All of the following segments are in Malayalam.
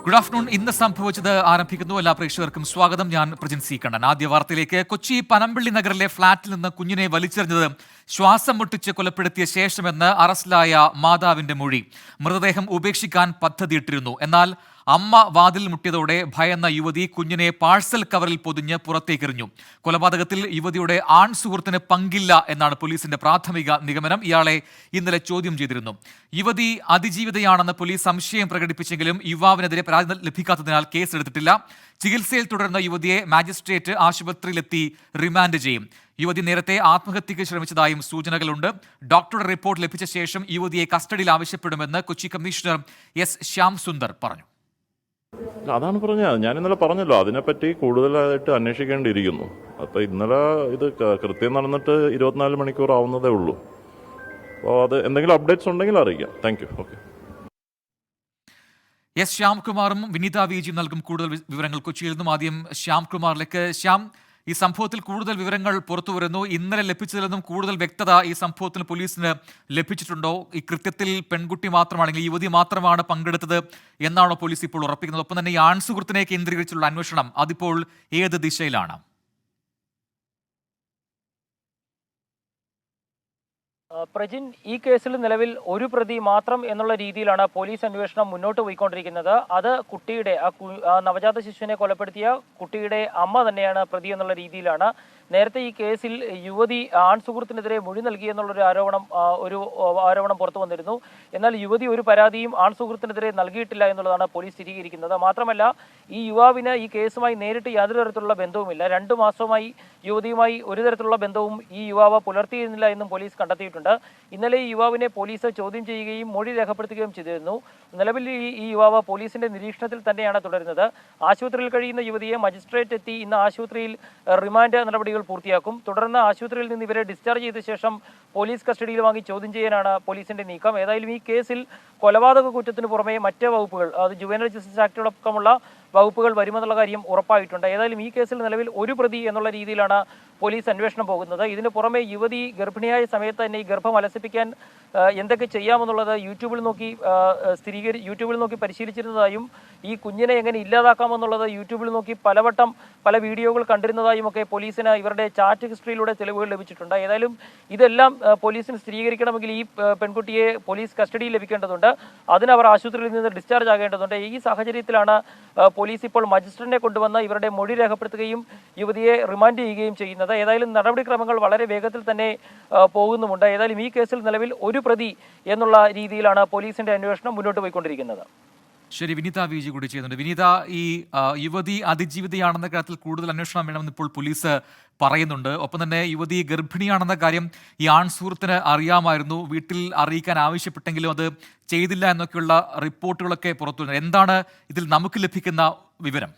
Good afternoon. ഇന്ന് സംഭവിച്ചത് ആരംഭിക്കുന്നു. എല്ലാ പ്രേക്ഷകർക്കും സ്വാഗതം. ഞാൻ പ്രജിൻ സി കണ്ണൻ. ആദ്യ വാർത്തയിലേക്ക്. കൊച്ചി പനമ്പള്ളി നഗറിലെ ഫ്ളാറ്റിൽ നിന്ന് കുഞ്ഞിനെ വലിച്ചെറിഞ്ഞത് ശ്വാസം മുട്ടിച്ച് കൊലപ്പെടുത്തിയ ശേഷമെന്ന് അറസ്റ്റിലായ മാതാവിന്റെ മൊഴി. മൃതദേഹം ഉപേക്ഷിക്കാൻ പദ്ധതിയിട്ടിരുന്നു. എന്നാൽ അമ്മ വാതിൽ മുട്ടിയതോടെ ഭയന്ന യുവതി കുഞ്ഞിനെ പാഴ്സൽ കവറിൽ പൊതിഞ്ഞ് പുറത്തേക്കെറിഞ്ഞു. കൊലപാതകത്തിൽ യുവതിയുടെ ആൺ സുഹൃത്തിന് പങ്കില്ല എന്നാണ് പോലീസിന്റെ പ്രാഥമിക നിഗമനം. ഇയാളെ ഇന്നലെ ചോദ്യം ചെയ്തിരുന്നു. യുവതി അതിജീവിതയാണെന്ന് പോലീസ് സംശയം പ്രകടിപ്പിച്ചെങ്കിലും യുവാവിനെതിരെ പരാതി ലഭിക്കാത്തതിനാൽ കേസെടുത്തിട്ടില്ല. ചികിത്സയിൽ തുടരുന്ന യുവതിയെ മാജിസ്ട്രേറ്റ് ആശുപത്രിയിലെത്തി റിമാൻഡ് ചെയ്യും. യുവതി നേരത്തെ ആത്മഹത്യയ്ക്ക് ശ്രമിച്ചതായും സൂചനകളുണ്ട്. ഡോക്ടറുടെ റിപ്പോർട്ട് ലഭിച്ച ശേഷം യുവതിയെ കസ്റ്റഡിയിൽ ആവശ്യപ്പെടുമെന്ന് കൊച്ചി കമ്മീഷണർ എസ് ശ്യാം സുന്ദർ പറഞ്ഞു. അതാണ് പറഞ്ഞത്. ഞാൻ ഇന്നലെ പറഞ്ഞല്ലോ, അതിനെപ്പറ്റി കൂടുതലായിട്ട് അന്വേഷിക്കേണ്ടിയിരിക്കുന്നു. അപ്പോൾ ഇന്നലെ ഇത് കൃത്യം നടന്നിട്ട് 24 മണിക്കൂർ ആവുന്നതേ ഉള്ളൂ. അപ്പോൾ അത് എന്തെങ്കിലും അപ്ഡേറ്റ്സ് ഉണ്ടെങ്കിൽ അറിയിക്കാം. Thank you. ഓക്കെ. എസ് ശ്യാംകുമാറും വിനീത വിജിയും നൽകും കൂടുതൽ വിവരങ്ങൾ കൊച്ചിയിൽ നിന്നും. ആദ്യം ശ്യാംകുമാറിലേക്ക്. ശ്യാം, ഈ സംഭവത്തിൽ കൂടുതൽ വിവരങ്ങൾ പുറത്തു വരുന്നു. ഇന്നലെ ലഭിച്ചതിൽ നിന്നും കൂടുതൽ വ്യക്തത ഈ സംഭവത്തിൽ പോലീസിന് ലഭിച്ചിട്ടുണ്ടോ? ഈ കൃത്യത്തിൽ പെൺകുട്ടി മാത്രമാണെങ്കിൽ യുവതി മാത്രമാണ് പങ്കെടുത്തത് എന്നാണോ പോലീസ് ഇപ്പോൾ ഉറപ്പിക്കുന്നത്? ഒപ്പം തന്നെ ഈ ആൺസുഹൃത്തിനെ കേന്ദ്രീകരിച്ചുള്ള അന്വേഷണം അതിപ്പോൾ ഏത് ദിശയിലാണ്? പ്രജിൻ, ഈ കേസിൽ നിലവിൽ ഒരു പ്രതി മാത്രം എന്നുള്ള രീതിയിലാണ് പോലീസ് അന്വേഷണം മുന്നോട്ട് പോയിക്കൊണ്ടിരിക്കുന്നത്. അത് കുട്ടിയുടെ നവജാത ശിശുവിനെ കൊലപ്പെടുത്തിയ കുട്ടിയുടെ അമ്മ തന്നെയാണ് പ്രതി എന്നുള്ള രീതിയിലാണ്. നേരത്തെ ഈ കേസിൽ യുവതി ആൺസുഹൃത്തിനെതിരെ മൊഴി നൽകിയെന്നുള്ളൊരു ആരോപണം പുറത്തു വന്നിരുന്നു. എന്നാൽ യുവതി ഒരു പരാതിയും ആൺസുഹൃത്തിനെതിരെ നൽകിയിട്ടില്ല എന്നുള്ളതാണ് പോലീസ് സ്ഥിരീകരിക്കുന്നത്. മാത്രമല്ല, ഈ യുവാവിന് ഈ കേസുമായി നേരിട്ട് യാതൊരു തരത്തിലുള്ള ബന്ധവുമില്ല. 2 മാസമായി യുവതിയുമായി ഒരു തരത്തിലുള്ള ബന്ധവും ഈ യുവാവ് പുലർത്തിയിരുന്നില്ല എന്നും പോലീസ് കണ്ടെത്തിയിട്ടുണ്ട്. ഇന്നലെ ഈ യുവാവിനെ പോലീസ് ചോദ്യം ചെയ്യുകയും മൊഴി രേഖപ്പെടുത്തുകയും ചെയ്തിരുന്നു. നിലവിൽ ഈ യുവാവ് പോലീസിന്റെ നിരീക്ഷണത്തിൽ തന്നെയാണ് തുടരുന്നത്. ആശുപത്രിയിൽ കഴിയുന്ന യുവതിയെ മജിസ്ട്രേറ്റ് എത്തി ഇന്ന് ആശുപത്രിയിൽ റിമാൻഡ് നടപടികൾ പൂർത്തിയാക്കും. തുടർന്ന് ആശുപത്രിയിൽ നിന്ന് ഇവരെ ഡിസ്ചാർജ് ചെയ്ത ശേഷം പോലീസ് കസ്റ്റഡിയിൽ വാങ്ങി ചോദ്യം ചെയ്യാനാണ് പോലീസിന്റെ നീക്കം. ഏതായാലും ഈ കേസിൽ കൊലപാതക കുറ്റത്തിന് പുറമെ മറ്റ് വകുപ്പുകൾ, അത് ജുവനൈൽ ജസ്റ്റിസ് ആക്ടോടക്കമുള്ള വകുപ്പുകൾ വരുമെന്നുള്ള കാര്യം ഉറപ്പായിട്ടുണ്ട്. ഏതായാലും ഈ കേസിൽ നിലവിൽ ഒരു പ്രതി എന്നുള്ള രീതിയിലാണ് പോലീസ് അന്വേഷണം പോകുന്നത്. ഇതിന് പുറമെ യുവതി ഗർഭിണിയായ സമയത്ത് തന്നെ ഈ ഗർഭം അലസിപ്പിക്കാൻ എന്തൊക്കെ ചെയ്യാമെന്നുള്ളത് യൂട്യൂബിൽ നോക്കി പരിശീലിച്ചിരുന്നതായും ഈ കുഞ്ഞിനെ എങ്ങനെ ഇല്ലാതാക്കാമെന്നുള്ളത് യൂട്യൂബിൽ നോക്കി പലവട്ടം പല വീഡിയോകൾ കണ്ടിരുന്നതായും ഒക്കെ പോലീസിന് ഇവരുടെ ചാറ്റ് ഹിസ്റ്ററിയിലൂടെ തെളിവുകൾ ലഭിച്ചിട്ടുണ്ട്. ഏതായാലും ഇതെല്ലാം പോലീസിന് സ്ഥിരീകരിക്കണമെങ്കിൽ ഈ പെൺകുട്ടിയെ പോലീസ് കസ്റ്റഡിയിൽ ലഭിക്കേണ്ടതുണ്ട്. അതിനവർ ആശുപത്രിയിൽ നിന്ന് ഡിസ്ചാർജ് ആകേണ്ടതുണ്ട്. ഈ സാഹചര്യത്തിലാണ് പോലീസ് ഇപ്പോൾ മജിസ്ട്രേറ്റിനെ കൊണ്ടുവന്ന് ഇവരുടെ മൊഴി രേഖപ്പെടുത്തുകയും യുവതിയെ റിമാൻഡ് ചെയ്യുകയും ചെയ്യുന്നത്. ഏതായാലും നടപടിക്രമങ്ങൾ വളരെ വേഗത്തിൽ തന്നെ പോകുന്നുമുണ്ട്. ഏതായാലും ഈ കേസിൽ നിലവിൽ ഒരു പ്രതി എന്നുള്ള രീതിയിലാണ് പോലീസിന്റെ അന്വേഷണം മുന്നോട്ട് പോയിക്കൊണ്ടിരിക്കുന്നത്. ശരി, വിനീത വിജി കൂടി ചെയ്യുന്നുണ്ട്. വിനീത, ഈ യുവതി അതിജീവിതയാണെന്ന കാര്യത്തിൽ കൂടുതൽ അന്വേഷണം വേണമെന്ന് ഇപ്പോൾ പോലീസ് പറയുന്നുണ്ട്. ഒപ്പം തന്നെ യുവതി ഗർഭിണിയാണെന്ന കാര്യം ഈ ആൺസുഹൃത്തിന് അറിയാമായിരുന്നു. വീട്ടിൽ അറിയിക്കാൻ ആവശ്യപ്പെട്ടെങ്കിലും അത് ചെയ്തില്ല എന്നൊക്കെയുള്ള റിപ്പോർട്ടുകളൊക്കെ പുറത്തു വരുന്നത്. എന്താണ് ഇതിൽ നമുക്ക് ലഭിക്കുന്ന വിവരം?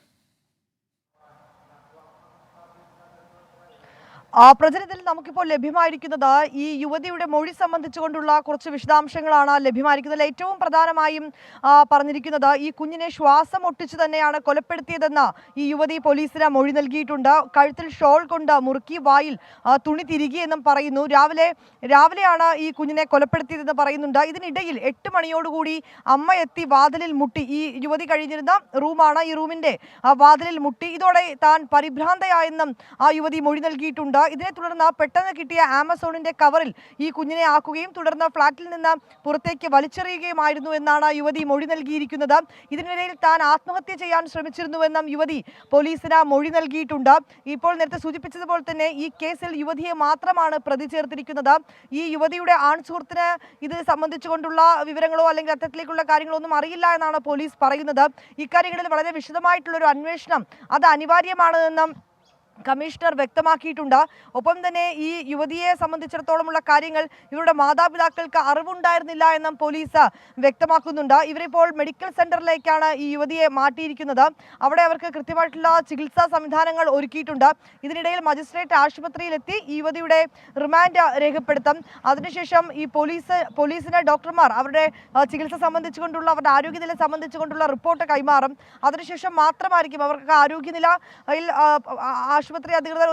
പ്രചരണത്തിൽ നമുക്കിപ്പോൾ ലഭ്യമായിരിക്കുന്നത് ഈ യുവതിയുടെ മൊഴി സംബന്ധിച്ചുകൊണ്ടുള്ള കുറച്ച് വിശദാംശങ്ങളാണ് ലഭ്യമായിരിക്കുന്നത്. ഏറ്റവും പ്രധാനമായും പറഞ്ഞിരിക്കുന്നത് ഈ കുഞ്ഞിനെ ശ്വാസം ഒട്ടിച്ചു തന്നെയാണ് കൊലപ്പെടുത്തിയതെന്ന് ഈ യുവതി പോലീസിന് മൊഴി നൽകിയിട്ടുണ്ട്. കഴുത്തിൽ ഷോൾ കൊണ്ട് മുറുക്കി വായിൽ തുണി തിരികെയെന്നും പറയുന്നു. രാവിലെയാണ് ഈ കുഞ്ഞിനെ കൊലപ്പെടുത്തിയതെന്ന് പറയുന്നുണ്ട്. ഇതിനിടയിൽ 8 മണിയോടുകൂടി അമ്മ എത്തി വാതിലിൽ മുട്ടി. ഈ യുവതി കഴിഞ്ഞിരുന്ന റൂമാണ്. ഈ റൂമിന്റെ വാതിലിൽ മുട്ടി. ഇതോടെ താൻ പരിഭ്രാന്തയായെന്നും ആ യുവതി മൊഴി നൽകിയിട്ടുണ്ട്. ഇതിനെ തുടർന്ന് പെട്ടെന്ന് കിട്ടിയ ആമസോണിന്റെ കവറിൽ ഈ കുഞ്ഞിനെ ആക്കുകയും തുടർന്ന് ഫ്ളാറ്റിൽ നിന്ന് പുറത്തേക്ക് വലിച്ചെറിയുകയുമായിരുന്നു എന്നാണ് യുവതി മൊഴി നൽകിയിരിക്കുന്നത്. ഇതിനിടയിൽ താൻ ആത്മഹത്യ ചെയ്യാൻ ശ്രമിച്ചിരുന്നുവെന്നും യുവതി പോലീസിന് മൊഴി നൽകിയിട്ടുണ്ട്. ഇപ്പോൾ നേരത്തെ സൂചിപ്പിച്ചതുപോലെ തന്നെ ഈ കേസിൽ യുവതിയെ മാത്രമാണ് പ്രതി ചേർത്തിരിക്കുന്നത്. ഈ യുവതിയുടെ ആൺ സുഹൃത്തിന് ഇത് സംബന്ധിച്ചുകൊണ്ടുള്ള വിവരങ്ങളോ അല്ലെങ്കിൽ അത്തരത്തിലേക്കുള്ള കാര്യങ്ങളോ ഒന്നും അറിയില്ല എന്നാണ് പോലീസ് പറയുന്നത്. ഇക്കാര്യങ്ങളിൽ വളരെ വിശദമായിട്ടുള്ളൊരു അന്വേഷണം അത് അനിവാര്യമാണെന്നും കമ്മീഷണർ വ്യക്തമാക്കിയിട്ടുണ്ട്. ഒപ്പം തന്നെ ഈ യുവതിയെ സംബന്ധിച്ചിടത്തോളമുള്ള കാര്യങ്ങൾ ഇവരുടെ മാതാപിതാക്കൾക്ക് അറിവുണ്ടായിരുന്നില്ല എന്നും പോലീസ് വ്യക്തമാക്കുന്നുണ്ട്. ഇവരിപ്പോൾ മെഡിക്കൽ സെന്ററിലേക്കാണ് ഈ യുവതിയെ മാറ്റിയിരിക്കുന്നത്. അവിടെ അവർക്ക് കൃത്യമായിട്ടുള്ള ചികിത്സാ സംവിധാനങ്ങൾ ഒരുക്കിയിട്ടുണ്ട്. ഇതിനിടയിൽ മജിസ്ട്രേറ്റ് ആശുപത്രിയിലെത്തി ഈ യുവതിയുടെ റിമാൻഡ് രേഖപ്പെടുത്തും. അതിനുശേഷം ഈ പോലീസിന് ഡോക്ടർമാർ അവരുടെ ചികിത്സ സംബന്ധിച്ചുകൊണ്ടുള്ള അവരുടെ ആരോഗ്യനില സംബന്ധിച്ചുകൊണ്ടുള്ള റിപ്പോർട്ട് കൈമാറും. അതിനുശേഷം മാത്രമായിരിക്കും അവർക്ക് ആരോഗ്യനിലയിൽ ആശുപത്രി അധികൃതർ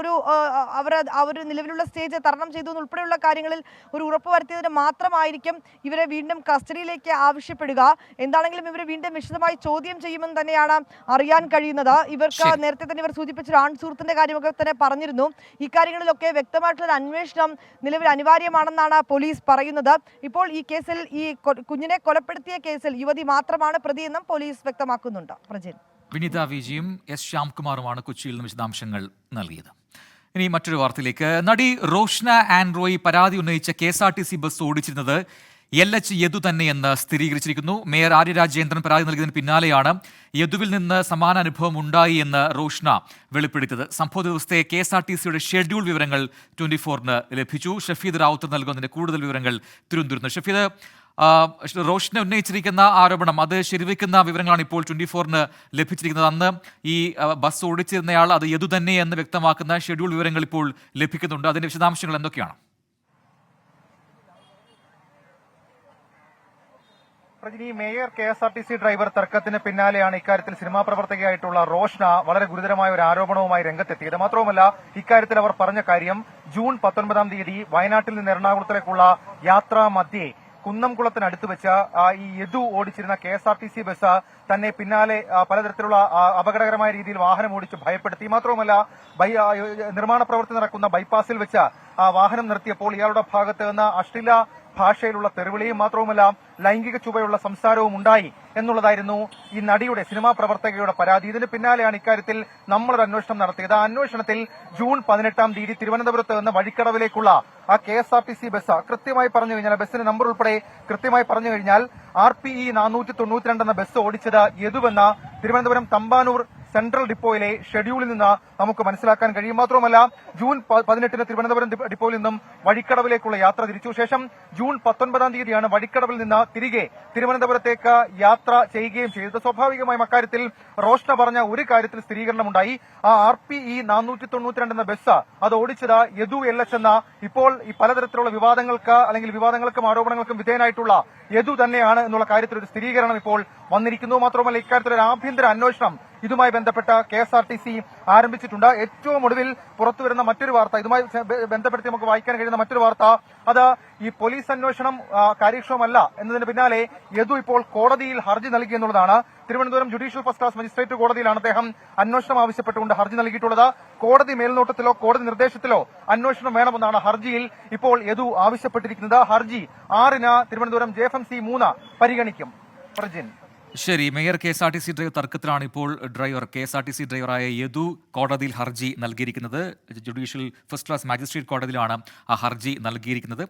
അവർ നിലവിലുള്ള സ്റ്റേജ് തരണം ചെയ്തു ഉൾപ്പെടെയുള്ള കാര്യങ്ങളിൽ ഒരു ഉറപ്പ് വരുത്തിയതിന് മാത്രമായിരിക്കും ഇവരെ വീണ്ടും കസ്റ്റഡിയിലേക്ക് ആവശ്യപ്പെടുക. എന്താണെങ്കിലും ഇവരെ വീണ്ടും വിശദമായി ചോദ്യം ചെയ്യുമെന്ന് തന്നെയാണ് അറിയാൻ കഴിയുന്നത്. ഇവർക്ക് നേരത്തെ തന്നെ ഇവർ സൂചിപ്പിച്ച ആൺ സുഹൃത്തിന്റെ കാര്യമൊക്കെ തന്നെ പറഞ്ഞിരുന്നു. ഇക്കാര്യങ്ങളിലൊക്കെ വ്യക്തമായിട്ടുള്ള അന്വേഷണം നിലവിൽ അനിവാര്യമാണെന്നാണ് പോലീസ് പറയുന്നത്. ഇപ്പോൾ ഈ കേസിൽ ഈ കുഞ്ഞിനെ കൊലപ്പെടുത്തിയ കേസിൽ യുവതി മാത്രമാണ് പ്രതിയെന്നും പോലീസ് വ്യക്തമാക്കുന്നുണ്ട്. പ്രജിൻ, വിനിത വിജിയും എസ് ശ്യാംകുമാറുമാണ് കൊച്ചിയിൽ നിന്ന് വിശദാംശങ്ങൾ നൽകിയത്. ഇനി മറ്റൊരു വാർത്തയിലേക്ക്. നടി റോഷ്ന ആൻഡ്രോയി പരാതി ഉന്നയിച്ച KSRTC ബസ് ഓടിച്ചിരുന്നത് LH യദു തന്നെയെന്ന് സ്ഥിരീകരിച്ചിരിക്കുന്നു. മേയർ ആര്യ രാജേന്ദ്രൻ പരാതി നൽകിയതിന് പിന്നാലെയാണ് യദുവിൽ നിന്ന് സമാന അനുഭവം ഉണ്ടായി എന്ന് റോഷ്ന വെളിപ്പെടുത്തിയത്. സംഭവ ദിവസത്തെ KSRTCയുടെ ഷെഡ്യൂൾ വിവരങ്ങൾ 24-ന് ലഭിച്ചു. ഷഫീദ് റാവുത്തർ നൽകുന്നതിന്റെ കൂടുതൽ വിവരങ്ങൾ തിരുവനന്തപുരത്ത്. ഷഫീദ്, റോഷനെ ഉന്നയിച്ചിരിക്കുന്ന ആരോപണം അത് ശരിവെക്കുന്ന വിവരങ്ങളാണ് ഇപ്പോൾ 24-ന് ലഭിച്ചിരിക്കുന്നത്. അന്ന് ഈ ബസ് ഓടിച്ചിരുന്നയാൾ അത് യദു തന്നെ എന്ന് വ്യക്തമാക്കുന്ന ഷെഡ്യൂൾ വിവരങ്ങൾ ഇപ്പോൾ ലഭിക്കുന്നുണ്ട്. അതിന്റെ വിശദാംശങ്ങൾ എന്തൊക്കെയാണ്? പ്രജിനി, മേയർ KSRTC ഡ്രൈവർ തർക്കത്തിന് പിന്നാലെയാണ് ഇക്കാര്യത്തിൽ സിനിമാ പ്രവർത്തകയായിട്ടുള്ള റോഷ്ന വളരെ ഗുരുതരമായ ഒരു ആരോപണവുമായി രംഗത്തെത്തിയത്. മാത്രവുമല്ല, ഇക്കാര്യത്തിൽ അവർ പറഞ്ഞ കാര്യം ജൂൺ 19-ാം തീയതി വയനാട്ടിൽ നിന്ന് എറണാകുളത്തേക്കുള്ള യാത്രാ മധ്യേ കുന്നംകുളത്തിനടുത്ത് വെച്ച് ഈ യദു ഓടിച്ചിരുന്ന KSRTC ബസ് തന്നെ പിന്നാലെ പലതരത്തിലുള്ള അപകടകരമായ രീതിയിൽ വാഹനം ഓടിച്ച് ഭയപ്പെടുത്തി. മാത്രവുമല്ല, നിർമ്മാണ പ്രവൃത്തി നടക്കുന്ന ബൈപ്പാസിൽ വെച്ച് വാഹനം നിർത്തിയപ്പോൾ ഇയാളുടെ ഭാഗത്ത് നിന്ന് അശ്ലീല ഭാഷയിലുള്ള തെറിവിളിയും മാത്രവുമല്ല ലൈംഗിക ചുവയുള്ള സംസാരവും ഉണ്ടായി എന്നുള്ളതായിരുന്നു ഈ നടിയുടെ സിനിമാ പ്രവർത്തകയുടെ പരാതി. ഇതിന് പിന്നാലെയാണ് ഇക്കാര്യത്തിൽ നമ്മളൊരു അന്വേഷണം നടത്തിയത്. ആ അന്വേഷണത്തിൽ ജൂൺ 18-ാം തീയതി തിരുവനന്തപുരത്ത് നിന്ന് വഴിക്കടവിലേക്കുള്ള ആ KSRTC ബസ് കൃത്യമായി പറഞ്ഞു കഴിഞ്ഞാൽ, ബസ്സിന്റെ നമ്പർ ഉൾപ്പെടെ കൃത്യമായി പറഞ്ഞു കഴിഞ്ഞാൽ RPE 492 എന്ന ബസ് ഓടിച്ചത് യദുവെന്ന തിരുവനന്തപുരം തമ്പാനൂർ സെൻട്രൽ ഡിപ്പോയിലെ ഷെഡ്യൂളിൽ നിന്ന് നമുക്ക് മനസ്സിലാക്കാൻ കഴിയും. മാത്രമല്ല, ജൂൺ 18-ന് തിരുവനന്തപുരം ഡിപ്പോയിൽ നിന്നും വഴിക്കടവിലേക്കുള്ള യാത്ര തിരിച്ചു. ശേഷം ജൂൺ 19-ാം തീയതിയാണ് വഴിക്കടവിൽ നിന്ന് തിരികെ തിരുവനന്തപുരത്തേക്ക് യാത്ര ചെയ്യുകയും ചെയ്തത്. സ്വാഭാവികമായും അക്കാര്യത്തിൽ റോഷ്ന പറഞ്ഞ ഒരു കാര്യത്തിൽ സ്ഥിരീകരണമുണ്ടായി. ആ RPE 492 എന്ന ബസ് അത് ഓടിച്ചത് യദു LH എന്ന ഇപ്പോൾ ഈ പലതരത്തിലുള്ള വിവാദങ്ങൾക്കും ആരോപണങ്ങൾക്കും വിധേയനായിട്ടുള്ള യദു തന്നെയാണ് എന്നുള്ള കാര്യത്തിൽ ഒരു സ്ഥിരീകരണം ഇപ്പോൾ വന്നിരിക്കുന്നു. മാത്രമല്ല, ഇക്കാര്യത്തിൽ ഒരു ആഭ്യന്തര അന്വേഷണം ഇതുമായി ബന്ധപ്പെട്ട KSRTC ആരംഭിച്ചിട്ടുണ്ട്. ഏറ്റവും ഒടുവിൽ പുറത്തുവരുന്ന മറ്റൊരു വാർത്ത, ഇതുമായി ബന്ധപ്പെടുത്തി നമുക്ക് വായിക്കാൻ കഴിയുന്ന മറ്റൊരു വാർത്ത, അത് ഈ പോലീസ് അന്വേഷണം കാര്യക്ഷമമല്ല എന്നതിന് പിന്നാലെ യദു ഇപ്പോൾ കോടതിയിൽ ഹർജി നൽകി എന്നുള്ളതാണ്. Thiruvananthapuram judicial first class magistrate കോടതിയിലാണ് അദ്ദേഹം അന്വേഷണം ആവശ്യപ്പെട്ടുകൊണ്ട് ഹർജി നൽകിയിട്ടുള്ളത്. കോടതി മേൽനോട്ടത്തിലോ കോടതി നിർദ്ദേശത്തിലോ അന്വേഷണം വേണമെന്നാണ് ഹർജിയിൽ ഇപ്പോൾ യദു ആവശ്യപ്പെട്ടിരിക്കുന്നത്. ഹർജി 6-ന് തിരുവനന്തപുരം JFMC 3 പരിഗണിക്കും. പ്രജിൻ, ശരി, മേയർ KSRTC ഡ്രൈവർ തർക്കത്തിലാണ് ഇപ്പോൾ KSRTC ഡ്രൈവറായ യദു കോടതിയിൽ ഹർജി നൽകിയിരിക്കുന്നത്. ജുഡീഷ്യൽ ഫസ്റ്റ് ക്ലാസ് മാജിസ്ട്രേറ്റ് കോടതിയിലാണ് ആ ഹർജി നൽകിയിരിക്കുന്നത്.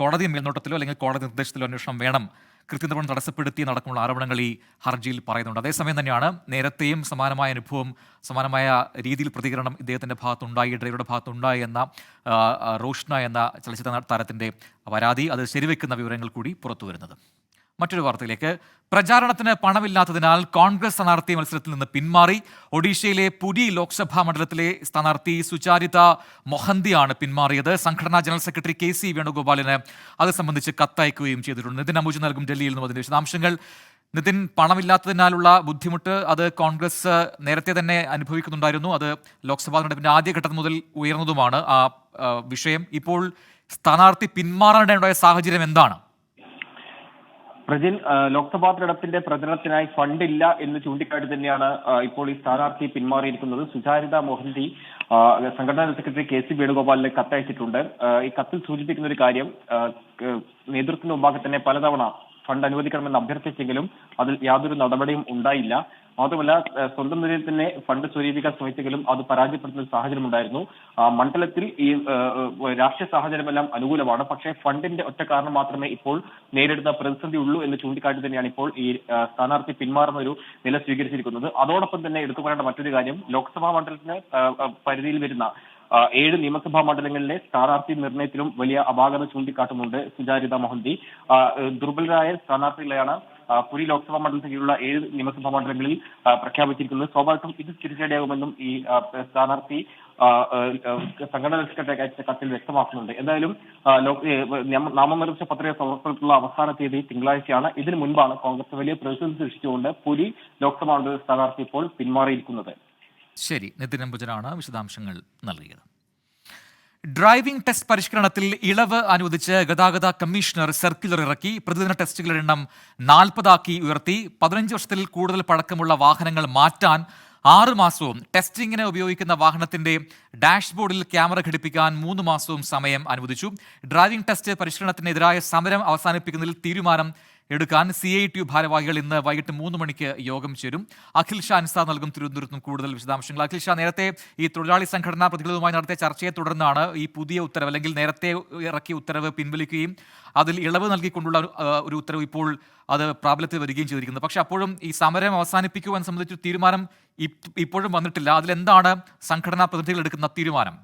കോടതി മേൽനോട്ടത്തിലോ അല്ലെങ്കിൽ കോടതി നിർദ്ദേശത്തിലോ അന്വേഷണം വേണം, കൃത്യനിർവഹണം തടസ്സപ്പെടുത്തി നടക്കുമുള്ള ആരോപണങ്ങൾ ഈ ഹർജിയിൽ പറയുന്നുണ്ട്. അതേസമയം തന്നെയാണ് നേരത്തെയും സമാനമായ അനുഭവം, സമാനമായ രീതിയിൽ പ്രതികരണം ഇദ്ദേഹത്തിന്റെ ഭാഗത്തുണ്ടായി, ഡ്രൈവറുടെ ഭാഗത്തുണ്ടായി എന്ന റോഷ്ന എന്ന ചലച്ചിത്ര താരത്തിന്റെ പരാതി, അത് ശരിവെക്കുന്ന വിവരങ്ങൾ കൂടി പുറത്തുവരുന്നത്. മറ്റൊരു വാർത്തയിലേക്ക്. പ്രചാരണത്തിന് പണമില്ലാത്തതിനാൽ കോൺഗ്രസ് സ്ഥാനാർത്ഥി മത്സരത്തിൽ നിന്ന് പിന്മാറി. ഒഡീഷയിലെ പുരി ലോക്സഭാ മണ്ഡലത്തിലെ സ്ഥാനാർത്ഥി സുചാരിത മൊഹന്തിയാണ് പിന്മാറിയത്. സംഘടനാ ജനറൽ സെക്രട്ടറി KC വേണുഗോപാലിന് അത് സംബന്ധിച്ച് കത്തയക്കുകയും ചെയ്തിട്ടുണ്ട്. നിതിൻ അംബുജ് നൽകും ഡൽഹിയിൽ നിന്നും അതിന്റെ വിശദാംശങ്ങൾ. നിതിൻ, പണമില്ലാത്തതിനാലുള്ള ബുദ്ധിമുട്ട് അത് കോൺഗ്രസ് നേരത്തെ തന്നെ അനുഭവിക്കുന്നുണ്ടായിരുന്നു. അത് ലോക്സഭാ തെരഞ്ഞെടുപ്പിന്റെ ആദ്യഘട്ടം മുതൽ ഉയർന്നതുമാണ് ആ വിഷയം. ഇപ്പോൾ സ്ഥാനാർത്ഥി പിന്മാറാനുണ്ടായ സാഹചര്യം എന്താണ്? പ്രജിൻ, ലോക്സഭാ തെരഞ്ഞെടുപ്പിന്റെ പ്രചരണത്തിനായി ഫണ്ടില്ല എന്ന് ചൂണ്ടിക്കാട്ടി തന്നെയാണ് ഇപ്പോൾ ഈ സ്ഥാനാർത്ഥി പിന്മാറിയിരിക്കുന്നത്. സുചാരിത മൊഹന്തി സംഘടനാ സെക്രട്ടറി KC വേണുഗോപാലിന് കത്തയച്ചിട്ടുണ്ട്. ഈ കത്തിൽ സൂചിപ്പിക്കുന്ന ഒരു കാര്യം, നേതൃത്വത്തിന് മുമ്പാകെ തന്നെ പലതവണ ഫണ്ട് അനുവദിക്കണമെന്ന് അഭ്യർത്ഥിച്ചെങ്കിലും അതിൽ യാതൊരു നടപടിയും ഉണ്ടായില്ല. മാത്രമല്ല, സ്വന്തം നിലയിൽ തന്നെ ഫണ്ട് സ്വരൂപിക്കാൻ ശ്രമിച്ചെങ്കിലും അത് പരാജയപ്പെടുന്ന സാഹചര്യം ഉണ്ടായിരുന്നു. മണ്ഡലത്തിൽ ഈ രാഷ്ട്രീയ സാഹചര്യമെല്ലാം അനുകൂലമാണ്. പക്ഷേ ഫണ്ടിന്റെ ഒറ്റ കാരണം മാത്രമേ ഇപ്പോൾ നേരിടുന്ന പ്രതിസന്ധി ഉള്ളൂ എന്ന് ചൂണ്ടിക്കാട്ടി തന്നെയാണ് ഇപ്പോൾ ഈ സ്ഥാനാർത്ഥി പിന്മാറുന്ന ഒരു നില സ്വീകരിച്ചിരിക്കുന്നത്. അതോടൊപ്പം തന്നെ എടുത്തു പറയേണ്ട മറ്റൊരു കാര്യം, ലോക്സഭാ മണ്ഡലത്തിന് പരിധിയിൽ വരുന്ന 7 നിയമസഭാ മണ്ഡലങ്ങളിലെ സ്ഥാനാർത്ഥി നിർണയത്തിലും വലിയ അപാകത ചൂണ്ടിക്കാട്ടുന്നുണ്ട് സുചാരിത മൊഹന്തി. ദുർബലരായ സ്ഥാനാർത്ഥികളെയാണ് പുരി ലോക്സഭാ മണ്ഡലത്തിൽ കീഴിലുള്ള 7 നിയമസഭാ മണ്ഡലങ്ങളിൽ പ്രഖ്യാപിച്ചിരിക്കുന്നത്. സ്വാഭാവികം ഇത് തിരിച്ചടിയാകുമെന്നും ഈ സ്ഥാനാർത്ഥി സംഘടനാ സെക്രട്ടറി അയച്ച കത്തിൽ വ്യക്തമാക്കുന്നുണ്ട്. എന്തായാലും നാമനിർദ്ദേശ പത്രിക സമർപ്പണത്തിലുള്ള അവസാന തീയതി തിങ്കളാഴ്ചയാണ്. ഇതിനു മുൻപാണ് കോൺഗ്രസ് വലിയ പ്രതിസന്ധി സൃഷ്ടിച്ചുകൊണ്ട് പുരി ലോക്സഭാ മണ്ഡല സ്ഥാനാർത്ഥി ഇപ്പോൾ പിന്മാറിയിരിക്കുന്നത്. ശരി, നിതിൻ അംബുജനാണ് വിശദാംശങ്ങൾ നൽകിയത്. ഡ്രൈവിംഗ് ടെസ്റ്റ് പരിഷ്കരണത്തിൽ ഇളവ് അനുവദിച്ച് ഗതാഗത കമ്മീഷണർ സർക്കുലർ ഇറക്കി. പ്രതിദിന ടെസ്റ്റുകളുടെ എണ്ണം 40 ഉയർത്തി. 15 വർഷത്തിൽ കൂടുതൽ പഴക്കമുള്ള വാഹനങ്ങൾ മാറ്റാൻ 6 മാസവും ടെസ്റ്റിംഗിന് ഉപയോഗിക്കുന്ന വാഹനത്തിന്റെ ഡാഷ്ബോർഡിൽ ക്യാമറ ഘടിപ്പിക്കാൻ 3 മാസവും സമയം അനുവദിച്ചു. ഡ്രൈവിംഗ് ടെസ്റ്റ് പരിഷ്കരണത്തിനെതിരായ സമരം അവസാനിപ്പിക്കുന്നതിൽ തീരുമാനം എടുക്കാൻ CITU ഭാരവാഹികൾ ഇന്ന് വൈകിട്ട് 3 മണിക്ക് യോഗം ചേരും. അഖിൽ ഷാ അൻസാർ നൽകും തിരുവനന്തപുരത്തും കൂടുതൽ വിശദാംശങ്ങൾ. അഖിൽ ഷാ, നേരത്തെ ഈ തൊഴിലാളി സംഘടനാ പ്രതിനിധികളുമായി നടത്തിയ ചർച്ചയെ തുടർന്നാണ് ഈ പുതിയ ഉത്തരവ്, അല്ലെങ്കിൽ നേരത്തെ ഇറക്കിയ ഉത്തരവ് പിൻവലിക്കുകയും അതിൽ ഇളവ് നൽകിക്കൊണ്ടുള്ള ഒരു ഉത്തരവ് ഇപ്പോൾ അത് പ്രാബല്യത്തിൽ വരികയും ചെയ്തിരിക്കുന്നത്. പക്ഷേ അപ്പോഴും ഈ സമരം അവസാനിപ്പിക്കുവാൻ സംബന്ധിച്ച തീരുമാനം ഇപ്പോഴും വന്നിട്ടില്ല. അതിലെന്താണ് സംഘടനാ പ്രതിനിധികൾ എടുക്കുന്ന തീരുമാനം?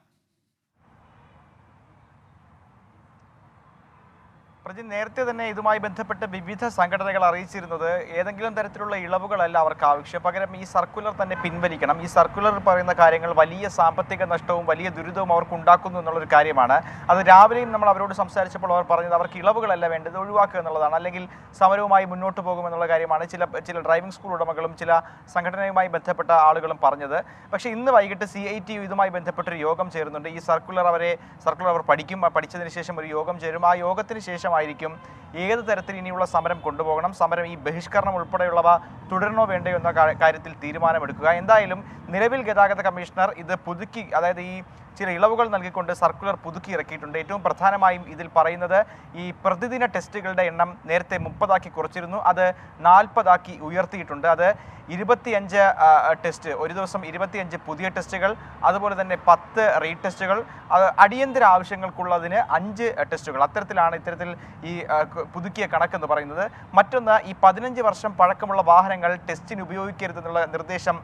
പ്രജിൻ, നേരത്തെ തന്നെ ഇതുമായി ബന്ധപ്പെട്ട് വിവിധ സംഘടനകൾ അറിയിച്ചിരുന്നത് ഏതെങ്കിലും തരത്തിലുള്ള ഇളവുകളല്ല അവർക്ക് ആവശ്യം, പകരം ഈ സർക്കുലർ തന്നെ പിൻവലിക്കണം. ഈ സർക്കുലർ പറയുന്ന കാര്യങ്ങൾ വലിയ സാമ്പത്തിക നഷ്ടവും വലിയ ദുരിതവും അവർക്ക് ഉണ്ടാക്കുന്നു എന്നുള്ളൊരു കാര്യമാണ്. അത് രാവിലെയും നമ്മൾ അവരോട് സംസാരിച്ചപ്പോൾ അവർ പറഞ്ഞത് അവർക്ക് ഇളവുകളല്ല വേണ്ടത്, ഒഴിവാക്കുക എന്നുള്ളതാണ്, അല്ലെങ്കിൽ സമരവുമായി മുന്നോട്ട് പോകുമെന്നുള്ള കാര്യമാണ് ചില ഡ്രൈവിംഗ് സ്കൂൾ ഉടമകളും ചില സംഘടനയുമായി ബന്ധപ്പെട്ട ആളുകളും പറഞ്ഞത്. പക്ഷേ ഇന്ന് വൈകിട്ട് CITU ഇതുമായി ബന്ധപ്പെട്ടൊരു യോഗം ചേരുന്നുണ്ട്. ഈ സർക്കുലർ അവർ പഠിച്ചതിന് ശേഷം ഒരു യോഗം ചേരും. ആ യോഗത്തിന് ശേഷം ആയിരിക്കും ഏത് തരത്തിൽ ഇനിയുള്ള സമരം കൊണ്ടുപോകണം, സമരം ഈ ബഹിഷ്കരണം ഉൾപ്പെടെയുള്ളവ തുടരണോ വേണ്ടയോ എന്ന കാര്യത്തിൽ തീരുമാനമെടുക്കുക. എന്തായാലും നിലവിൽ ഗതാഗത കമ്മീഷണർ ഇത് പുതുക്കി, അതായത് ഈ ചില ഇളവുകൾ നൽകിക്കൊണ്ട് സർക്കുലർ പുതുക്കി ഇറക്കിയിട്ടുണ്ട്. ഏറ്റവും പ്രധാനമായും ഇതിൽ പറയുന്നത് ഈ പ്രതിദിന ടെസ്റ്റുകളുടെ എണ്ണം നേരത്തെ 30 കുറച്ചിരുന്നു, അത് 40 ഉയർത്തിയിട്ടുണ്ട്. അത് 25 ടെസ്റ്റ്, ഒരു ദിവസം 25 പുതിയ ടെസ്റ്റുകൾ, അതുപോലെ തന്നെ 10 റീടെസ്റ്റുകൾ, അടിയന്തര ആവശ്യങ്ങൾക്കുള്ളതിന് 5 ടെസ്റ്റുകൾ. ഇത്തരത്തിൽ ഈ പുതുക്കിയ കണക്കെന്ന് പറയുന്നത്. മറ്റൊന്ന്, ഈ 15 വർഷം പഴക്കമുള്ള വാഹനങ്ങൾ ടെസ്റ്റിന് ഉപയോഗിക്കരുതെന്നുള്ള നിർദ്ദേശം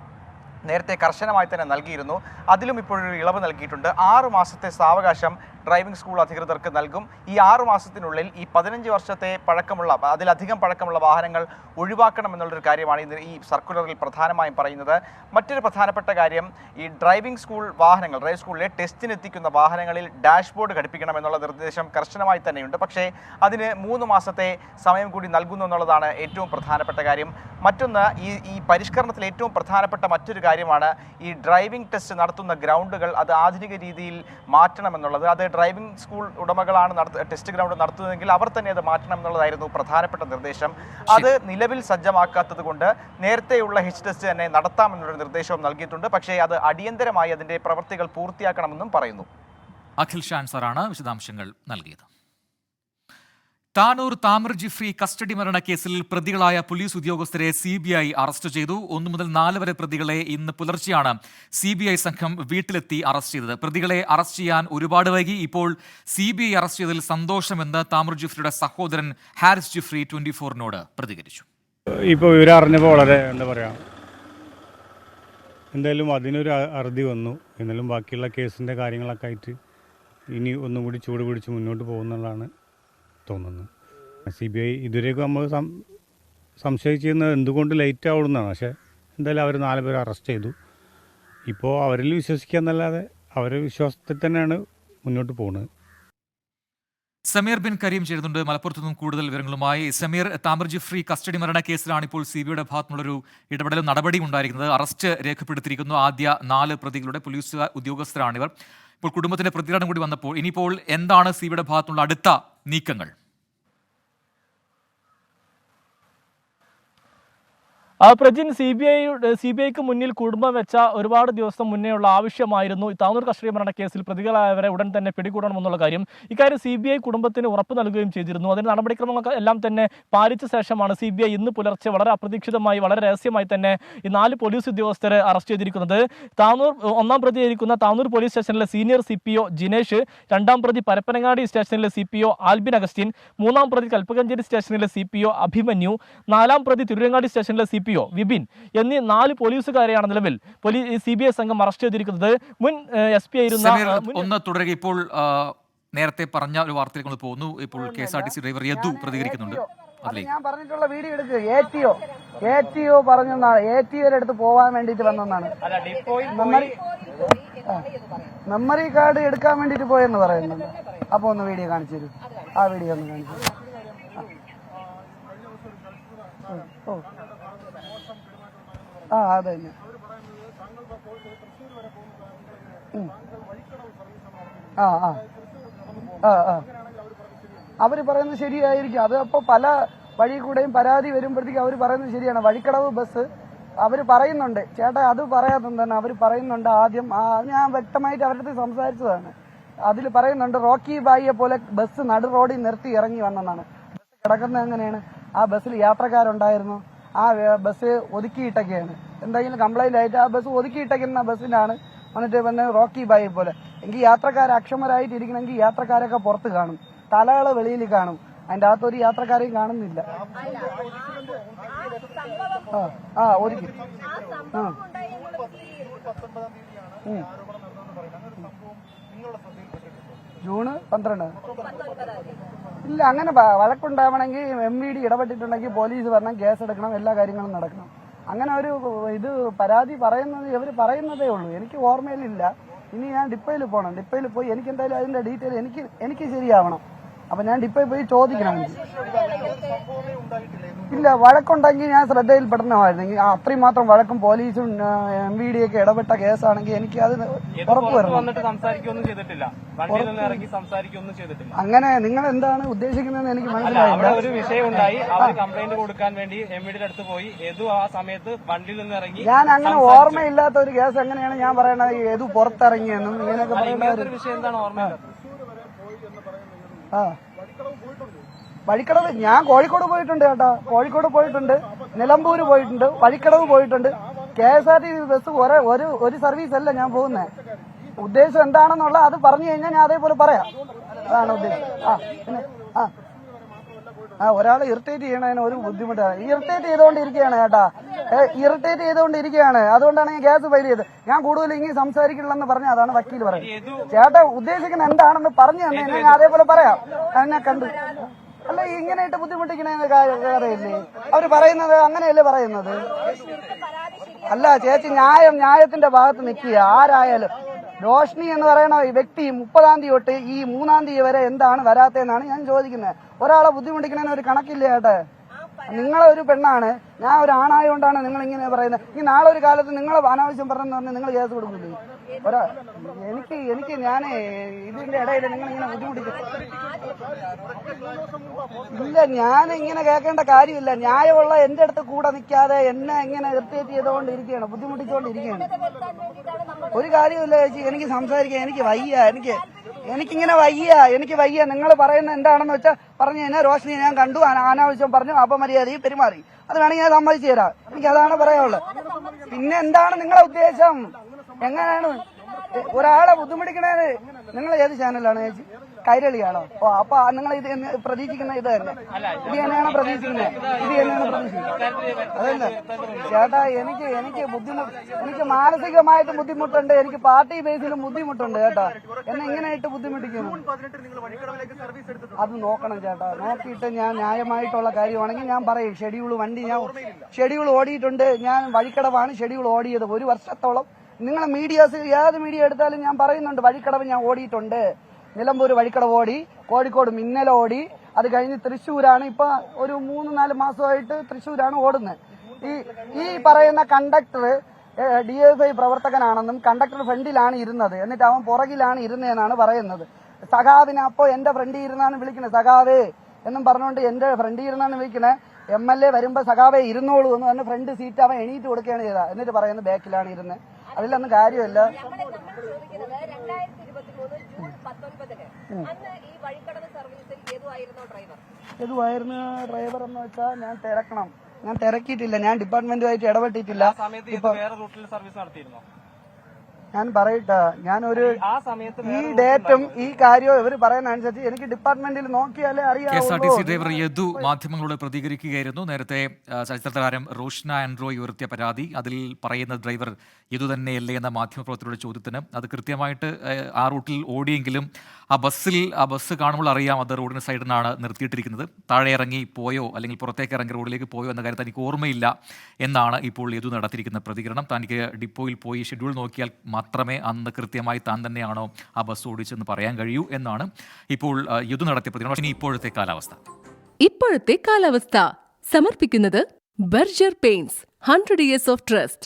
നേരത്തെ കർശനമായി തന്നെ നൽകിയിരുന്നു. അതിലും ഇപ്പോഴൊരു ഇളവ് നൽകിയിട്ടുണ്ട്. 6 മാസത്തെ സാവകാശം ഡ്രൈവിംഗ് സ്കൂൾ അധികൃതർക്ക് നൽകും. ഈ 6 മാസത്തിനുള്ളിൽ ഈ 15 വർഷത്തെ പഴക്കമുള്ള, അതിലധികം പഴക്കമുള്ള വാഹനങ്ങൾ ഒഴിവാക്കണമെന്നുള്ളൊരു കാര്യമാണ് ഈ സർക്കുലറിൽ പ്രധാനമായും പറയുന്നത്. മറ്റൊരു പ്രധാനപ്പെട്ട കാര്യം, ഈ ഡ്രൈവിംഗ് സ്കൂളിലെ ടെസ്റ്റിനെത്തിക്കുന്ന വാഹനങ്ങളിൽ ഡാഷ്ബോർഡ് ഘടിപ്പിക്കണമെന്നുള്ള നിർദ്ദേശം കർശനമായി തന്നെയുണ്ട്. പക്ഷേ അതിന് 3 മാസത്തെ സമയം കൂടി നൽകുന്നു എന്നുള്ളതാണ് ഏറ്റവും പ്രധാനപ്പെട്ട കാര്യം. മറ്റൊന്ന്, ഈ പരിഷ്കരണത്തിൽ ഏറ്റവും പ്രധാനപ്പെട്ട മറ്റൊരു കാര്യമാണ് ഈ ഡ്രൈവിംഗ് ടെസ്റ്റ് നടത്തുന്ന ഗ്രൗണ്ടുകൾ അത് ആധുനിക രീതിയിൽ മാറ്റണമെന്നുള്ളത്. അത് ഡ്രൈവിംഗ് സ്കൂൾ ഉടമകളാണ് ടെസ്റ്റ് ഗ്രൗണ്ട് നടത്തുന്നതെങ്കിൽ അവർ തന്നെ അത് മാറ്റണം എന്നുള്ളതായിരുന്നു പ്രധാനപ്പെട്ട നിർദ്ദേശം. അത് നിലവിൽ സജ്ജമാക്കാത്തത് കൊണ്ട് നേരത്തെയുള്ള ടെസ്റ്റ് തന്നെ നടത്താമെന്നുള്ള നിർദ്ദേശവും നൽകിയിട്ടുണ്ട്. പക്ഷേ അത് അടിയന്തരമായി അതിന്റെ പ്രവൃത്തികൾ പൂർത്തിയാക്കണമെന്നും പറയുന്നു. അഖിൽ ഷാൻ സാറാണ് വിശദാംശങ്ങൾ നൽകിയത്. താനൂർ താമർ ജിഫ്രി കസ്റ്റഡി മരണ കേസിൽ പ്രതികളായ പോലീസ് ഉദ്യോഗസ്ഥരെ CBI അറസ്റ്റ് ചെയ്തു. 1 മുതൽ 4 വരെ പ്രതികളെ ഇന്ന് പുലർച്ചെയാണ് CBI സംഘം വീട്ടിലെത്തി അറസ്റ്റ് ചെയ്തത്. പ്രതികളെ അറസ്റ്റ് ചെയ്യാൻ ഒരുപാട് വൈകി. ഇപ്പോൾ CBI അറസ്റ്റ് ചെയ്തതിൽ സന്തോഷമെന്ന് താമർ ജിഫ്രിയുടെ സഹോദരൻ ഹാരിസ് ജിഫ്രി 24-നോട് പ്രതികരിച്ചു. ഇപ്പോൾ ഇവരെ അറിഞ്ഞപ്പോൾ വളരെ എന്തായാലും അതിനൊരു അറുതി വന്നു. എന്നാലും ബാക്കിയുള്ള കേസിൻ്റെ കാര്യങ്ങളൊക്കെ ആയിട്ട് ഇനി ഒന്നും കൂടി ചൂട് പിടിച്ച് മുന്നോട്ട് പോകുന്നതാണ് തോന്നുന്നു. CBI ഇതുവരെയൊക്കെ നമ്മൾ സംശയിച്ചിരുന്നത് എന്തുകൊണ്ട് ലേറ്റ് ആവുന്നതാണ്. പക്ഷേ എന്തായാലും അവർ 4 പേരെ അറസ്റ്റ് ചെയ്തു. ഇപ്പോൾ അവരിൽ വിശ്വസിക്കുക എന്നല്ലാതെ അവരുടെ വിശ്വാസത്തിൽ തന്നെയാണ് മുന്നോട്ട് പോകുന്നത്. സമീർ ബിൻ കരീം ചേരുന്നുണ്ട് മലപ്പുറത്തു നിന്നും കൂടുതൽ വിവരങ്ങളുമായി. സമീർ, താമർ ജിഫ്രി കസ്റ്റഡി മരണ കേസിലാണ് ഇപ്പോൾ CBIയുടെ ഭാഗത്തുനിന്നുള്ളൊരു ഇടപെടലും നടപടിയും ഉണ്ടായിരിക്കുന്നത്. അറസ്റ്റ് രേഖപ്പെടുത്തിയിരിക്കുന്നു. ആദ്യ 4 പ്രതികളുടെ പോലീസ് ഉദ്യോഗസ്ഥരാണിവർ. ഇപ്പോൾ കുടുംബത്തിന്റെ പ്രതികരണം കൂടി വന്നപ്പോൾ ഇനിയിപ്പോൾ എന്താണ് CBIയുടെ ഭാഗത്തുനിന്നുള്ള അടുത്ത നീക്കങ്ങൾ? പ്രജിൻ, CBIക്ക് മുന്നിൽ കുടുംബം വെച്ച ഒരുപാട് ദിവസം മുന്നേയുള്ള ആവശ്യമായിരുന്നു താനൂർ കസ്റ്റഡി മരണ കേസിൽ പ്രതികളായവരെ ഉടൻ തന്നെ പിടികൂടണമെന്നുള്ള കാര്യം. ഇക്കാര്യം CBI കുടുംബത്തിന് ഉറപ്പ് നൽകുകയും ചെയ്തിരുന്നു. അതിന് നടപടിക്രമങ്ങൾ എല്ലാം തന്നെ പാലിച്ച ശേഷമാണ് CBI ഇന്ന് പുലർച്ചെ വളരെ അപ്രതീക്ഷിതമായി, വളരെ രഹസ്യമായി തന്നെ ഈ 4 പോലീസ് ഉദ്യോഗസ്ഥരെ അറസ്റ്റ് ചെയ്തിരിക്കുന്നത്. ഒന്നാം പ്രതിയായിരിക്കുന്ന താനൂർ പോലീസ് സ്റ്റേഷനിലെ സീനിയർ CPO ജിനേഷ്, 2ാം പ്രതി പരപ്പനങ്ങാടി സ്റ്റേഷനിലെ CPO ആൽബിൻ അഗസ്റ്റിൻ, 3ാം പ്രതി കൽപ്പകഞ്ചേരി സ്റ്റേഷനിലെ CPO അഭിമന്യു, 4ാം പ്രതി തിരുവങ്ങാടി സ്റ്റേഷനിലെ CPO വിപിൻ എന്നീ 4 പോലീസുകാരെയാണ് നിലവിൽ CBI സംഘം അറസ്റ്റ് ചെയ്തിരിക്കുന്നത്. മുൻ SP ആയിരുന്ന തുടരുക. ഇപ്പോൾ നേരത്തെ പറഞ്ഞ ഒരു വാർത്തയിലേക്ക് നമ്മൾ പോകുന്നു. ഇപ്പോൾ KSRTC ഡ്രൈവർ യദു പ്രതികരിക്കുന്നുണ്ട്. ഞാൻ പറഞ്ഞിട്ടുള്ള വീഡിയോ എടുക്കുക. ATO പറഞ്ഞെന്നാണ്, ATOയുടെ അടുത്ത് പോവാൻ വേണ്ടിട്ട് വന്നെന്നാണ്. മെമ്മറി കാർഡ് എടുക്കാൻ വേണ്ടിട്ട് പോയെന്ന് പറയുന്നുണ്ട്. അപ്പൊ ഒന്ന് വീഡിയോ കാണിച്ചു തരൂ. ആ വീഡിയോ ഒന്ന് കാണിച്ചു തരൂ. അത് തന്നെ. ആ ആ ആ ആ അവർ പറയുന്നത് ശരിയായിരിക്കും. അത് അപ്പോൾ പല വഴി കൂടെയും പരാതി വരുമ്പോഴത്തേക്കും അവർ പറയുന്നത് ശരിയാണ്. വഴിക്കടവ് ബസ് അവർ പറയുന്നുണ്ട്, ചേട്ടാ അത് പറയാത്തത് തന്നെ അവർ പറയുന്നുണ്ട്. ആദ്യം ഞാൻ വ്യക്തമായിട്ട് അവരുടെ അടുത്ത് സംസാരിച്ചതാണ്. അതിൽ പറയുന്നുണ്ട് റോക്കി ബായിയെ പോലെ ബസ് നടു റോഡിൽ നിർത്തി ഇറങ്ങി വന്നെന്നാണ്. ബസ് കിടക്കുന്നത് എങ്ങനെയാണ്? ആ ബസ്സിൽ യാത്രക്കാരുണ്ടായിരുന്നു, ആ ബസ് ഒതുക്കിയിട്ടൊക്കെയാണ്. എന്തെങ്കിലും കംപ്ലൈന്റ് ആയിട്ട് ആ ബസ് ഒതുക്കിയിട്ടേക്കുന്ന ബസ്സിനാണ് വന്നിട്ട് വന്ന് റോക്കി ബായിയെ പോലെ. എങ്കിൽ യാത്രക്കാർ അക്ഷമരായിട്ട് ഇരിക്കണമെങ്കിൽ യാത്രക്കാരൊക്കെ പുറത്ത് കാണും, തലകള് വെളിയിൽ കാണും. അതിന്റെ അകത്തൊരു യാത്രക്കാരെയും കാണുന്നില്ല. ആ ഒതുക്കി ജൂൺ 12 ഇല്ല. അങ്ങനെ വഴക്കുണ്ടാവണമെങ്കിൽ MVD ഇടപെട്ടിട്ടുണ്ടെങ്കിൽ പോലീസ് വരണം, കേസ് എടുക്കണം, എല്ലാ കാര്യങ്ങളും നടക്കണം. അങ്ങനെ ഒരു ഇത് പരാതി പറയുന്നത് ഇവർ പറയുന്നതേ ഉള്ളൂ. എനിക്ക് ഓർമ്മയിലില്ല. ഇനി ഞാൻ ഡിപ്പോയിൽ പോകണം. ഡിപ്പോയിൽ പോയി എനിക്ക് എന്തായാലും അതിന്റെ ഡീറ്റെയിൽ എനിക്ക് ശരിയാവണം. അപ്പൊ ഞാൻ ഡിപ്പോയിൽ പോയി ചോദിക്കണം. ഇല്ല, വഴക്കുണ്ടെങ്കിൽ ഞാൻ ശ്രദ്ധയിൽപ്പെടണമായിരുന്നു. അത്രയും മാത്രം വഴക്കും പോലീസും MVD ഒക്കെ ഇടപെട്ട കേസാണെങ്കിൽ എനിക്ക് അത് ഉറപ്പ് വരണം. അങ്ങനെ നിങ്ങൾ എന്താണ് ഉദ്ദേശിക്കുന്നതെന്ന് എനിക്ക് മനസ്സിലായില്ല. ഒരു വിഷയം ഉണ്ടായി, അവർ കംപ്ലൈന്റ് കൊടുക്കാൻ വേണ്ടി MVD അടുത്ത് പോയി. ഏതു ആ സമയത്ത് വണ്ടിയിൽ നിന്ന് ഇറങ്ങി. ഞാൻ അങ്ങനെ ഓർമ്മയില്ലാത്ത ഒരു കേസ് എങ്ങനെയാണ് ഞാൻ പറയണത് ഏതു പുറത്തിറങ്ങിയെന്നും ഇങ്ങനെയൊക്കെ പറയേണ്ട വിഷയം എന്താണ് ഓർമ്മയില്ല? ആ വഴിക്കടവ് ഞാൻ കോഴിക്കോട് പോയിട്ടുണ്ട് ചേട്ടാ, കോഴിക്കോട് പോയിട്ടുണ്ട്, നിലമ്പൂര് പോയിട്ടുണ്ട്, വഴിക്കടവ് പോയിട്ടുണ്ട്. KSRTC ബസ് ഒരു സർവീസ് അല്ല ഞാൻ പോകുന്നത്. ഉദ്ദേശം എന്താണെന്നുള്ള അത് പറഞ്ഞു കഴിഞ്ഞാൽ ഞാൻ അതേപോലെ പറയാം. അതാണ് ഉദ്ദേശം. പിന്നെ ഒരാൾ ഇറിറ്റേറ്റ് ചെയ്യണതിന് ഒരു ബുദ്ധിമുട്ടാണ്. ഇറിറ്റേറ്റ് ചെയ്തുകൊണ്ടിരിക്കുകയാണ് ചേട്ടാ, ഇറിറ്റേറ്റ് ചെയ്തുകൊണ്ടിരിക്കുകയാണ്. അതുകൊണ്ടാണ് ഞാൻ കേസ് ഫയൽ ചെയ്തത്. ഞാൻ കൂടുതൽ ഇങ്ങനെ സംസാരിക്കില്ലെന്ന് പറഞ്ഞ അതാണ് വക്കീൽ പറയുന്നത്. ചേട്ടാ ഉദ്ദേശിക്കുന്നത് എന്താണെന്ന് പറഞ്ഞു തന്നെ ഞാൻ അതേപോലെ പറയാം. എന്നെ കണ്ടു അല്ല ഇങ്ങനെയിട്ട് ബുദ്ധിമുട്ടിക്കണേന്ന് കാര്യമില്ലേ? അവര് പറയുന്നത് അങ്ങനെയല്ലേ പറയുന്നത്? അല്ല ചേച്ചി, ന്യായത്തിന്റെ ഭാഗത്ത് നിൽക്കുക. ആരായാലും റോഷ്നി എന്ന് പറയുന്ന വ്യക്തി 30-ാം തീയതി തൊട്ട് ഈ 3-ാം തീയതി വരെ എന്താണ് വരാത്തതെന്നാണ് ഞാൻ ചോദിക്കുന്നത്. ഒരാളെ ബുദ്ധിമുട്ടിക്കണേന് ഒരു കണക്കില്ല ചേട്ടാ. നിങ്ങളൊരു പെണ്ണാണ്, ഞാൻ ഒരു ആണായോണ്ടാണ് നിങ്ങൾ ഇങ്ങനെ പറയുന്നത്. ഈ നാളെ ഒരു കാലത്ത് നിങ്ങൾ അനാവശ്യം പറഞ്ഞെന്ന് പറഞ്ഞ് നിങ്ങൾ കേസ് കൊടുക്കില്ലേ? എനിക്ക് ഞാൻ ഇതിന്റെ ഇടയിൽ നിങ്ങൾ ഇങ്ങനെ ബുദ്ധിമുട്ടിക്കും. ഇല്ല, ഞാൻ ഇങ്ങനെ കേൾക്കേണ്ട കാര്യമില്ല. ന്യായമുള്ള എന്റെ അടുത്ത് കൂടെ നിൽക്കാതെ എന്നെ ഇങ്ങനെ ഇറിറ്റേറ്റ് ചെയ്തുകൊണ്ടിരിക്കുകയാണ്, ബുദ്ധിമുട്ടിച്ചുകൊണ്ടിരിക്കുകയാണ്. ഒരു കാര്യമില്ല ചേച്ചി, എനിക്ക് സംസാരിക്കാൻ എനിക്ക് വയ്യ. എനിക്കിങ്ങനെ എനിക്ക് വയ്യ. നിങ്ങൾ പറയുന്നത് എന്താണെന്ന് വെച്ചാൽ പറഞ്ഞു കഴിഞ്ഞാൽ റോഷ്നി ഞാൻ കണ്ടു, അനാവശ്യം പറഞ്ഞു, അപമര്യാദയും പെരുമാറി. അത് വേണമെങ്കിൽ ഞാൻ സമ്മതിച്ചു തരാം. എനിക്ക് അതാണ് പറയാനുള്ളത്. പിന്നെ എന്താണ് നിങ്ങളെ ഉദ്ദേശം? എങ്ങനെയാണ് ഒരാളെ ബുദ്ധിമുട്ടിക്കണത്? നിങ്ങൾ ഏത് ചാനലാണ് ചേച്ചി? കൈരളിയാണോ? അപ്പൊ നിങ്ങൾ ഇത് പ്രതീക്ഷിക്കുന്ന ഇത് തന്നെ, ഇത് തന്നെയാണ് പ്രതീക്ഷിക്കുന്നത്. അതല്ല ചേട്ടാ, എനിക്ക് ബുദ്ധിമുട്ട്, എനിക്ക് മാനസികമായിട്ട് ബുദ്ധിമുട്ടുണ്ട്, എനിക്ക് പാർട്ടി ബേസിലും ബുദ്ധിമുട്ടുണ്ട് ചേട്ടാ. എന്നെ ഇങ്ങനെയായിട്ട് ബുദ്ധിമുട്ടിക്കുന്നു. അത് നോക്കണം ചേട്ടാ. നോക്കിയിട്ട് ഞാൻ ന്യായമായിട്ടുള്ള കാര്യമാണെങ്കിൽ ഞാൻ പറയും. വണ്ടി ഞാൻ ഷെഡ്യൂൾ ഓടിയിട്ടുണ്ട്. ഞാൻ വഴിക്കടവാണ് ഷെഡ്യൂൾ ഓടിയത് 1 വർഷത്തോളം. നിങ്ങളെ മീഡിയാസ് ഏത് മീഡിയ എടുത്താലും ഞാൻ പറയുന്നുണ്ട് വഴിക്കടവ് ഞാൻ ഓടിയിട്ടുണ്ട്. നിലമ്പൂർ വഴിക്കടവ് ഓടി, കോഴിക്കോട് മിന്നൽ ഓടി, അത് കഴിഞ്ഞ് തൃശ്ശൂരാണ് ഇപ്പൊ ഒരു 3-4 മാസമായിട്ട് തൃശ്ശൂരാണ് ഓടുന്നത്. ഈ പറയുന്ന കണ്ടക്ടർ DFI പ്രവർത്തകനാണെന്നും കണ്ടക്ടർ ഫ്രണ്ടിലാണ് ഇരുന്നത്, എന്നിട്ട് അവൻ പുറകിലാണ് ഇരുന്നതെന്നാണ് പറയുന്നത്. സഖാവിനെ അപ്പോ എന്റെ ഫ്രണ്ടിൽ ഇരുന്നാണ് വിളിക്കുന്നത്, സഖാവേ എന്നും പറഞ്ഞുകൊണ്ട് എന്റെ ഫ്രണ്ടിൽ ഇരുന്നാണ് വിളിക്കുന്നത്. MLA വരുമ്പോ സഖാവേ ഇരുന്നോളൂ എന്ന് പറഞ്ഞ് ഫ്രണ്ട് സീറ്റ് അവൻ എണീറ്റ് കൊടുക്കുകയാണ് ചെയ്തത്. എന്നിട്ട് പറയുന്നത് ബാക്കിലാണ് ഇരുന്നത്. അതിലൊന്നും കാര്യമില്ല. ഏതുവായിരുന്നു ഡ്രൈവർ എന്ന് വെച്ചാൽ ഞാൻ തിരക്കിയിട്ടില്ല. ഞാൻ ഡിപ്പാർട്ട്മെന്റുമായിട്ട് ഇടപെട്ടിട്ടില്ല. ഞാൻ പറയട്ടെ, ഞാനൊരു ഈ ഡേറ്റും ഈ കാര്യവും ഇവർ പറയുന്ന അനുസരിച്ച് എനിക്ക് ഡിപ്പാർട്ട്മെന്റിൽ നോക്കിയാലേ അറിയാം. KSRTC ഡ്രൈവർ യദു മാധ്യമങ്ങളോട് പ്രതികരിക്കുകയായിരുന്നു. നേരത്തെ ചലച്ചിത്ര താരം റോഷ്ന ആൻഡ്രോയ് ഉയർത്തിയ പരാതി, അതിൽ പറയുന്ന ഡ്രൈവർ യദു തന്നെയല്ലേ എന്ന മാധ്യമപ്രവർത്തകരുടെ ചോദ്യത്തിന് അത് കൃത്യമായിട്ട് ആ റൂട്ടിൽ ഓടിയെങ്കിലും ആ ബസ് കാണുമ്പോൾ അറിയാം അത് റോഡിന് സൈഡിനാണ് നിർത്തിയിട്ടിരിക്കുന്നത്. താഴെ ഇറങ്ങി പോയോ അല്ലെങ്കിൽ പുറത്തേക്ക് ഇറങ്ങി റോഡിലേക്ക് പോയോ എന്ന കാര്യം തനിക്ക് ഓർമ്മയില്ല എന്നാണ് ഇപ്പോൾ യദു നടത്തിയിരിക്കുന്ന പ്രതികരണം. തനിക്ക് ഡിപ്പോയിൽ പോയി ഷെഡ്യൂൾ നോക്കിയാൽ മാത്രമേ അന്ന് കൃത്യമായി താൻ തന്നെയാണോ ആ ബസ് ഓടിച്ചെന്ന് പറയാൻ കഴിയൂ എന്നാണ് ഇപ്പോൾ യദു നടത്തിയ പ്രതികരണം. ഇനി ഇപ്പോഴത്തെ കാലാവസ്ഥ സമർപ്പിക്കുന്നത് Berger paints 100 years of trust.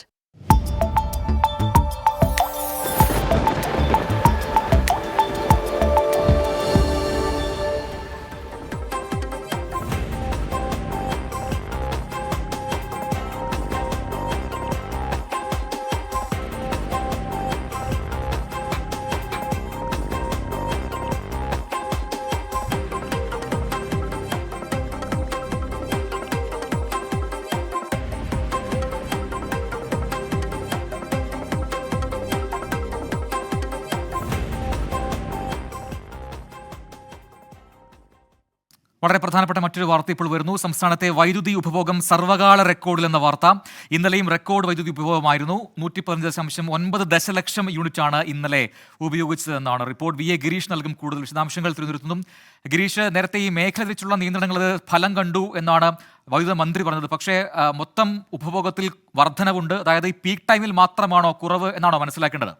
വളരെ പ്രധാനപ്പെട്ട മറ്റൊരു വാർത്ത ഇപ്പോൾ വരുന്നു. സംസ്ഥാനത്തെ വൈദ്യുതി ഉപഭോഗം സർവകാല റെക്കോർഡിലെന്ന വാർത്ത. ഇന്നലെയും റെക്കോർഡ് വൈദ്യുതി ഉപഭോഗമായിരുന്നു. 115.9 ദശലക്ഷം യൂണിറ്റാണ് ഇന്നലെ ഉപയോഗിച്ചതെന്നാണ് റിപ്പോർട്ട്. വി എ ഗിരീഷ് നൽകും കൂടുതൽ വിശദാംശങ്ങൾ. തിരുവനന്തപുരത്തുനിന്നും ഗിരീഷ്, നേരത്തെ ഈ മേഖല തിരിച്ചുള്ള നിയന്ത്രണങ്ങൾ ഫലം കണ്ടു എന്നാണ് വൈദ്യുത മന്ത്രി പറഞ്ഞത്. പക്ഷേ മൊത്തം ഉപഭോഗത്തിൽ വർധനവുണ്ട്. അതായത് ഈ പീക്ക് ടൈമിൽ മാത്രമാണോ കുറവ് എന്നാണോ മനസ്സിലാക്കേണ്ടത്?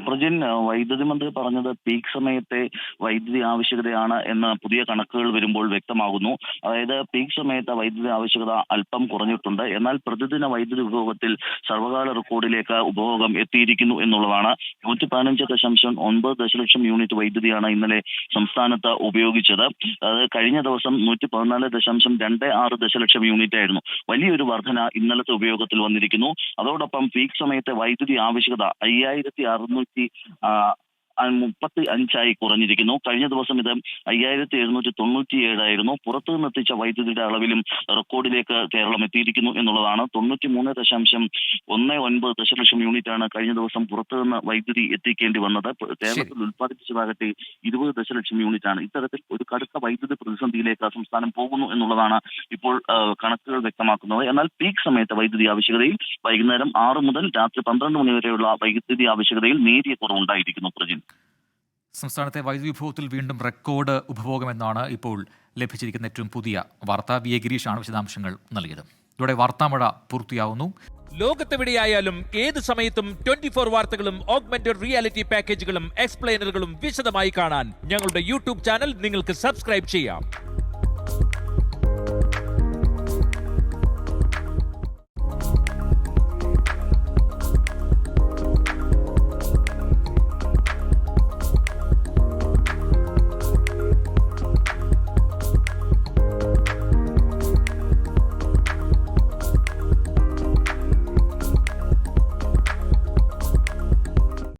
പ്രജിൻ, വൈദ്യുതി മന്ത്രി പറഞ്ഞത് പീക്ക് സമയത്തെ വൈദ്യുതി ആവശ്യകതയാണ് എന്ന് പുതിയ കണക്കുകൾ വരുമ്പോൾ വ്യക്തമാകുന്നു. അതായത് പീക്ക് സമയത്ത് വൈദ്യുതി ആവശ്യകത അല്പം കുറഞ്ഞിട്ടുണ്ട്. എന്നാൽ പ്രതിദിന വൈദ്യുതി ഉപഭോഗത്തിൽ സർവകാല റെക്കോർഡിലേക്ക് ഉപഭോഗം എത്തിയിരിക്കുന്നു എന്നുള്ളതാണ്. 115.9 ദശലക്ഷം യൂണിറ്റ് വൈദ്യുതിയാണ് ഇന്നലെ സംസ്ഥാനത്ത് ഉപയോഗിച്ചത്. അത് കഴിഞ്ഞ ദിവസം 114.26 ദശലക്ഷം യൂണിറ്റ് ആയിരുന്നു. വലിയൊരു വർധന ഇന്നലത്തെ ഉപയോഗത്തിൽ വന്നിരിക്കുന്നു. അതോടൊപ്പം പീക്ക് സമയത്തെ വൈദ്യുതി ആവശ്യകത 5635 കുറഞ്ഞിരിക്കുന്നു. കഴിഞ്ഞ ദിവസം ഇത് 5797 ആയിരുന്നു. പുറത്തു നിന്നെത്തിച്ച വൈദ്യുതിയുടെ അളവിലും റെക്കോർഡിലേക്ക് കേരളം എത്തിയിരിക്കുന്നു എന്നുള്ളതാണ്. 93.19 ദശലക്ഷം യൂണിറ്റാണ് കഴിഞ്ഞ ദിവസം പുറത്തുനിന്ന് വൈദ്യുതി എത്തിക്കേണ്ടി വന്നത്. കേരളത്തിൽ ഉത്പാദിപ്പിച്ചതാകട്ടെ 20 ദശലക്ഷം യൂണിറ്റാണ്. ഇത്തരത്തിൽ ഒരു കടുത്ത വൈദ്യുതി പ്രതിസന്ധിയിലേക്ക് സംസ്ഥാനം പോകുന്നു എന്നുള്ളതാണ് ഇപ്പോൾ കണക്കുകൾ വ്യക്തമാക്കുന്നത്. എന്നാൽ പീക്ക് സമയത്ത് വൈദ്യുതി ആവശ്യകതയിൽ വൈകുന്നേരം 6 മുതൽ രാത്രി 12 മണി വരെയുള്ള വൈദ്യുതി ആവശ്യകതയിൽ നേരിയ കുറവുണ്ടായിരിക്കുന്നു. പ്രജിൻ, സംസ്ഥാനത്തെ വൈദ്യുതി വിഭവത്തിൽ വീണ്ടും റെക്കോർഡ് ഉപഭോഗമെന്നാണ് ഇപ്പോൾ ലഭിച്ചിരിക്കുന്ന ഏറ്റവും പുതിയ വാർത്ത. വി എ ഗിരീഷാണ് വിശദാംശങ്ങൾ നൽകിയത്. ഇതോടെ വാർത്താമഴ പൂർത്തിയാവുന്നു. ലോകത്തെവിടെയായാലും ഏത് സമയത്തും 24 വാർത്തകളും ഓഗ്മെന്റഡ് റിയാലിറ്റി പാക്കേജുകളും എക്സ്പ്ലെയിനറുകളും വിശദമായി കാണാൻ ഞങ്ങളുടെ യൂട്യൂബ് ചാനൽ നിങ്ങൾക്ക് സബ്സ്ക്രൈബ് ചെയ്യാം.